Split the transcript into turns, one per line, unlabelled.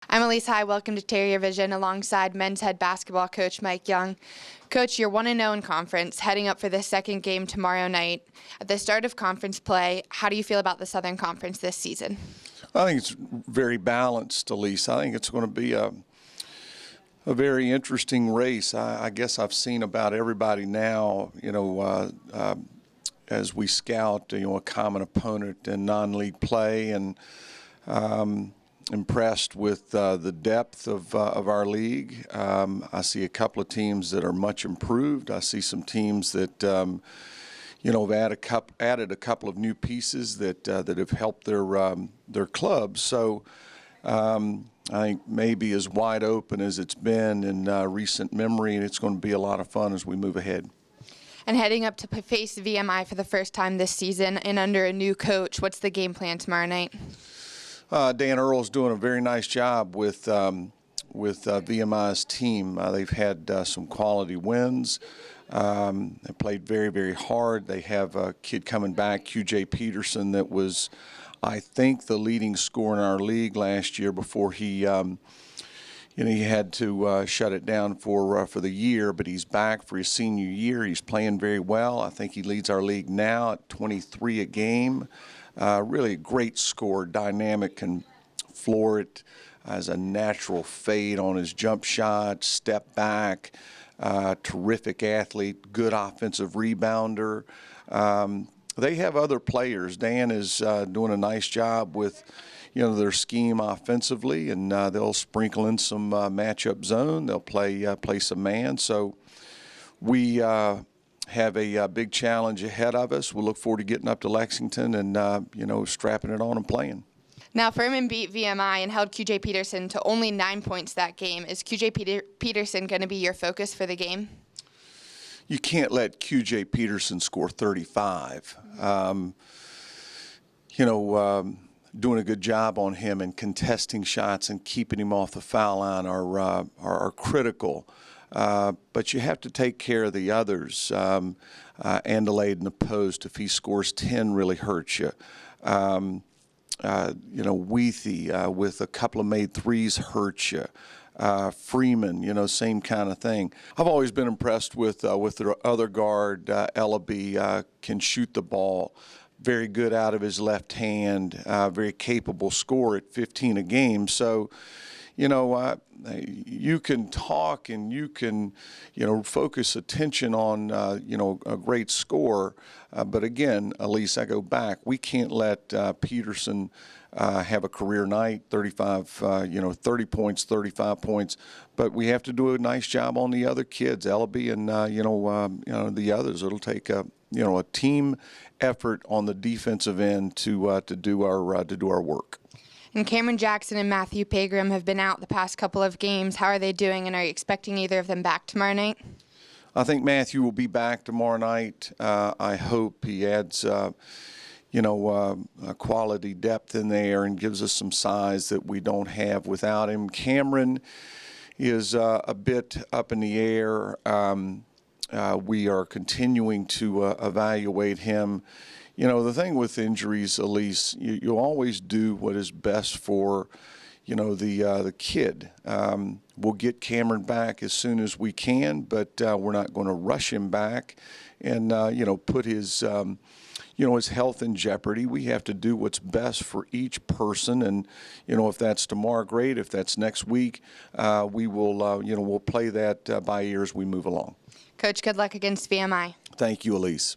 I'm Elise High. Welcome to Terrier Vision alongside men's head basketball coach Mike Young. Coach, you're 1-0 in conference, heading up for the second game tomorrow night. At the start of conference play, how do you feel about the Southern Conference this season?
I think it's very balanced, Elise. I think it's going to be a very interesting race. I guess I've seen about everybody now, as we scout, a common opponent in non-league play, and impressed with the depth of our league. I see a couple of teams that are much improved. I see some teams that have added a couple of new pieces that have helped their clubs. So I think maybe as wide open as it's been in recent memory, and it's going to be a lot of fun as we move ahead.
And heading up to face VMI for the first time this season and under a new coach, what's the game plan tomorrow night?
Dan Earle's doing a very nice job with VMI's team. They've had some quality wins. They played very, very hard. They have a kid coming back, QJ Peterson, that was, I think, the leading scorer in our league last year before he had to shut it down for the year, but he's back for his senior year. He's playing very well. I think he leads our league now at 23 a game. Really a great scorer, dynamic, can floor it, has a natural fade on his jump shot, step back, terrific athlete, good offensive rebounder. They have other players. Dan is doing a nice job with their scheme offensively, and they'll sprinkle in some matchup zone. They'll play some man. So we have a big challenge ahead of us. We'll look forward to getting up to Lexington and strapping it on and playing.
Now, Furman beat VMI and held QJ Peterson to only 9 points that game. Is QJ Peterson going to be your focus for the game?
You can't let QJ Peterson score 35. Doing a good job on him and contesting shots and keeping him off the foul line are critical. But you have to take care of the others. Andalade in the post, if he scores 10, really hurts you. Weethy with a couple of made threes hurts you. Freeman, same kind of thing. I've always been impressed with their other guard, Ellaby, can shoot the ball. Very good out of his left hand, very capable scorer at 15 a game. So, you can talk and you can, focus attention on, a great score. But again, Elise, I go back. We can't let Peterson have a career night, 30 points, 35 points. But we have to do a nice job on the other kids, Ellaby and, the others. It'll take a team effort on the defensive end to do our work.
And Cameron Jackson and Matthew Pegram have been out the past couple of games. How are they doing, and are you expecting either of them back tomorrow night?
I think Matthew will be back tomorrow night. I hope he adds, a quality depth in there and gives us some size that we don't have without him. Cameron is a bit up in the air. We are continuing to evaluate him. The thing with injuries, Elise, you always do what is best for, the kid. We'll get Cameron back as soon as we can, but we're not going to rush him back and, put his, his health in jeopardy. We have to do what's best for each person. And, if that's tomorrow, great. If that's next week, we will, we'll play that by ear as we move along.
Coach, good luck against VMI.
Thank you, Elise.